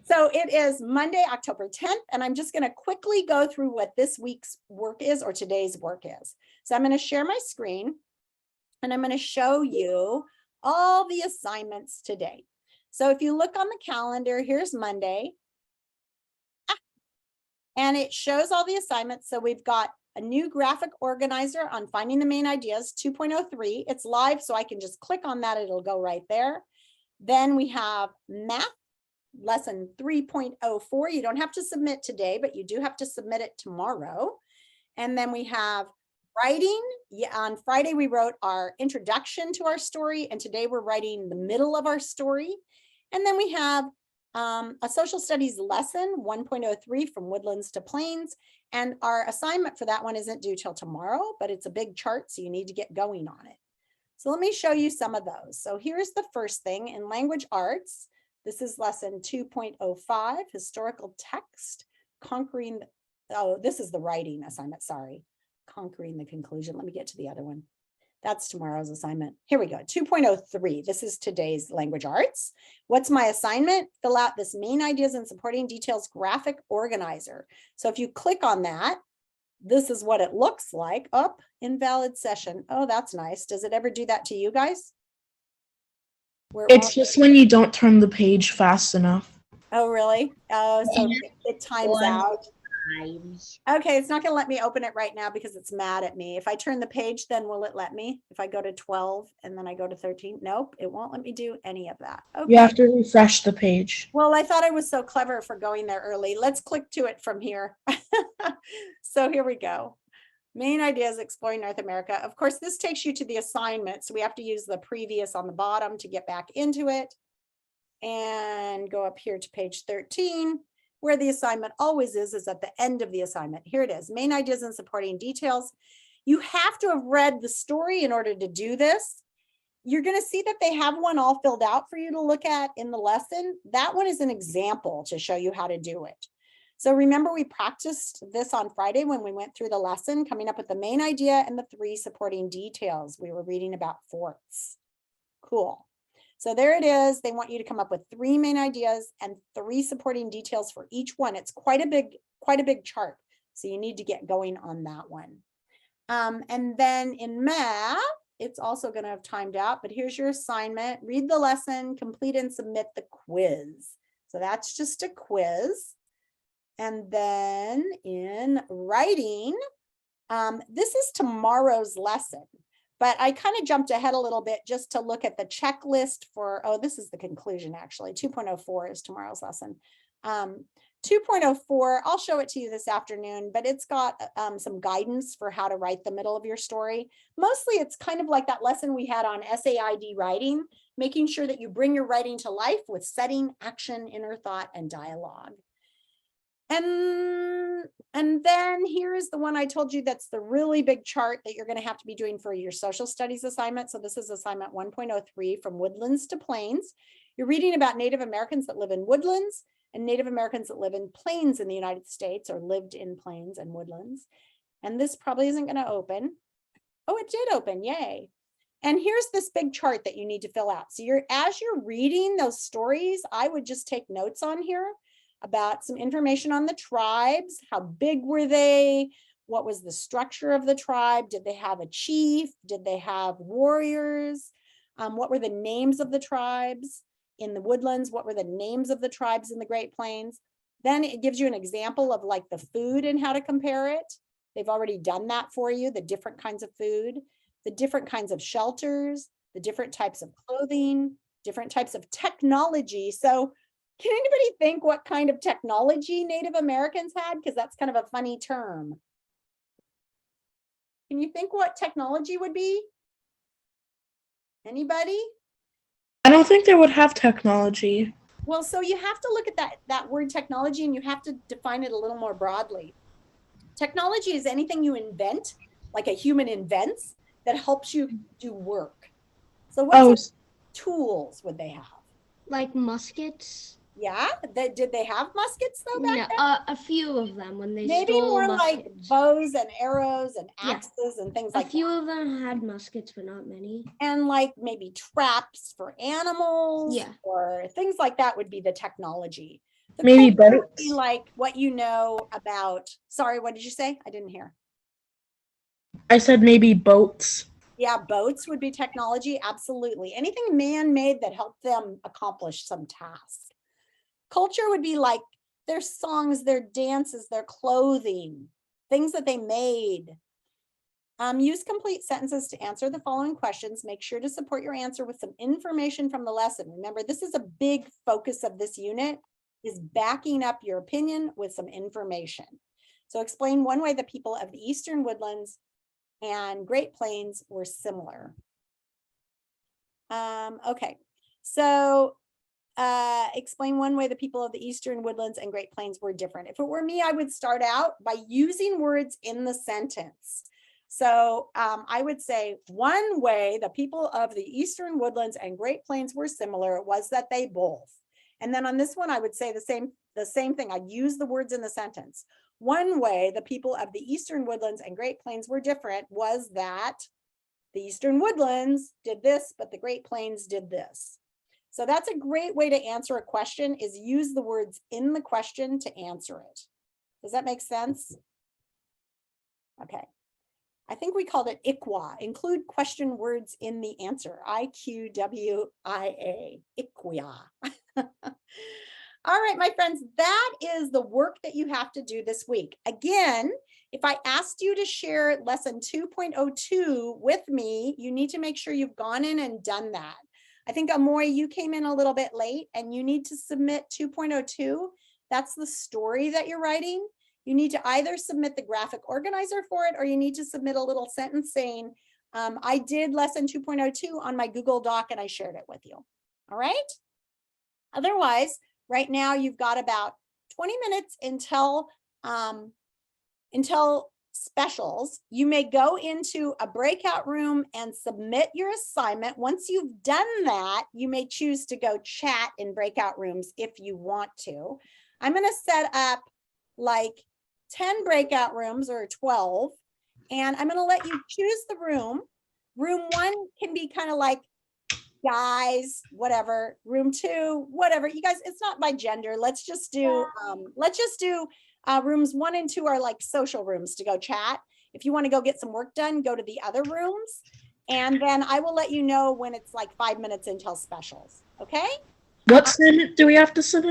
So it is Monday, October 10th, and I'm just going to quickly go through what this week's work is or today's work is. So I'm going to share my screen and I'm going to show you all the assignments today. So if you look on the calendar, here's Monday. And it shows all the assignments. So we've got a new graphic organizer on finding the main ideas 2.03. It's live, so I can just click on that. It'll go right there. Then we have math lesson 3.04. You don't have to submit today, but you do have to submit it tomorrow. And then we have writing. Yeah, on Friday, we wrote our introduction to our story, and today we're writing the middle of our story. And then we have a social studies lesson 1.03 from woodlands to plains. And our assignment for that one isn't due till tomorrow, but it's a big chart, so you need to get going on it. So let me show you some of those. So here's the first thing in language arts. This is lesson 2.05, historical text, conquering, this is the writing assignment, sorry, conquering the conclusion. Let me get to the other one. That's tomorrow's assignment. Here we go, 2.03. This is today's language arts. What's my assignment? Fill out this main ideas and supporting details graphic organizer. So if you click on that, this is what it looks like. Up, invalid session. Oh, that's nice. Does it ever do that to you guys? It's just when you don't turn the page fast enough. Oh, really? Oh, so it times out. Okay, it's not going to let me open it right now because it's mad at me. If I turn the page, then will it let me? If I go to 12 and then I go to 13, nope, it won't let me do any of that. Okay. You have to refresh the page. Well, I thought I was so clever for going there early. Let's click to it from here. So here we go. Main ideas exploring North America. Of course, this takes you to the assignment. So we have to use the previous on the bottom to get back into it. And go up here to page 13. Where the assignment always is at the end of the assignment. Here it is, main ideas and supporting details. You have to have read the story in order to do this. You're going to see that they have one all filled out for you to look at in the lesson. That one is an example to show you how to do it. So remember, we practiced this on Friday when we went through the lesson, coming up with the main idea and the 3 supporting details. We were reading about forts. Cool. So there it is. They want you to come up with 3 main ideas and 3 supporting details for each one. It's quite a big chart. So you need to get going on that one. And then in math, it's also going to have timed out, but here's your assignment. Read the lesson, complete and submit the quiz. So that's just a quiz. And then in writing, this is tomorrow's lesson. But I kind of jumped ahead a little bit just to look at the checklist for, oh, this is the conclusion actually. 2.04 is tomorrow's lesson. 2.04, I'll show it to you this afternoon, but it's got some guidance for how to write the middle of your story. Mostly it's kind of like that lesson we had on SAID writing, making sure that you bring your writing to life with setting, action, inner thought, and dialogue. And then here's the one I told you that's the really big chart that you're going to have to be doing for your social studies assignment. So this is assignment 1.03 from woodlands to plains. You're reading about Native Americans that live in woodlands and Native Americans that live in plains in the United States or lived in plains and woodlands. And this probably isn't going to open. Oh, it did open. Yay. And here's this big chart that you need to fill out. So as you're reading those stories, I would just take notes on here about some information on the tribes. How big were they? What was the structure of the tribe? Did they have a chief? Did they have warriors? What were the names of the tribes in the woodlands? What were the names of the tribes in the Great Plains? Then it gives you an example of like the food and how to compare it. They've already done that for you, the different kinds of food, the different kinds of shelters, the different types of clothing, different types of technology. So can anybody think what kind of technology Native Americans had? Because that's kind of a funny term. Can you think what technology would be? Anybody? I don't think they would have technology. Well, so you have to look at that word technology and you have to define it a little more broadly. Technology is anything you invent, like a human invents, that helps you do work. So what sort of tools would they have? Like muskets? Yeah, did they have muskets though back then? A few of them when they maybe stole more muskets. Like bows and arrows and axes and things like that. A few of them had muskets, but not many. And like maybe traps for animals or things like that would be the technology. The Maybe culture would be boats. like what you know about, sorry, what did you say? I didn't hear. I said maybe boats. Yeah, boats would be technology, absolutely. Anything man-made that helped them accomplish some task. Culture would be like their songs, their dances, their clothing, things that they made. Use complete sentences to answer the following questions. Make sure to support your answer with some information from the lesson. Remember, this is a big focus of this unit, is backing up your opinion with some information. So explain one way the people of the Eastern Woodlands and Great Plains were similar. Okay, so explain one way the people of the Eastern Woodlands and Great Plains were different. If it were me, I would start out by using words in the sentence. So I would say one way the people of the Eastern Woodlands and Great Plains were similar was that they both. And then on this one, I would say the same thing. I'd use the words in the sentence. One way the people of the Eastern Woodlands and Great Plains were different was that the Eastern Woodlands did this, but the Great Plains did this. So that's a great way to answer a question, is use the words in the question to answer it. Does that make sense? Okay. I think we called it IQWA, include question words in the answer. IQWIA, IQWA. All right, my friends, that is the work that you have to do this week. Again, if I asked you to share lesson 2.02 with me, you need to make sure you've gone in and done that. I think, Amoy, you came in a little bit late and you need to submit 2.02. That's the story that you're writing. You need to either submit the graphic organizer for it, or you need to submit a little sentence saying, I did lesson 2.02 on my Google Doc and I shared it with you. All right. Otherwise, right now you've got about 20 minutes until specials. You may go into a breakout room and submit your assignment. Once you've done that, you may choose to go chat in breakout rooms if you want to. I'm going to set up like 10 breakout rooms or 12, and I'm going to let you choose the room. Room 1 can be kind of like guys, whatever. Room 2, whatever. You guys, it's not by gender. Let's just do rooms 1 and 2 are like social rooms to go chat. If you want to go get some work done, go to the other rooms. And then I will let you know when it's like 5 minutes until specials. Okay? What assignment do we have to submit?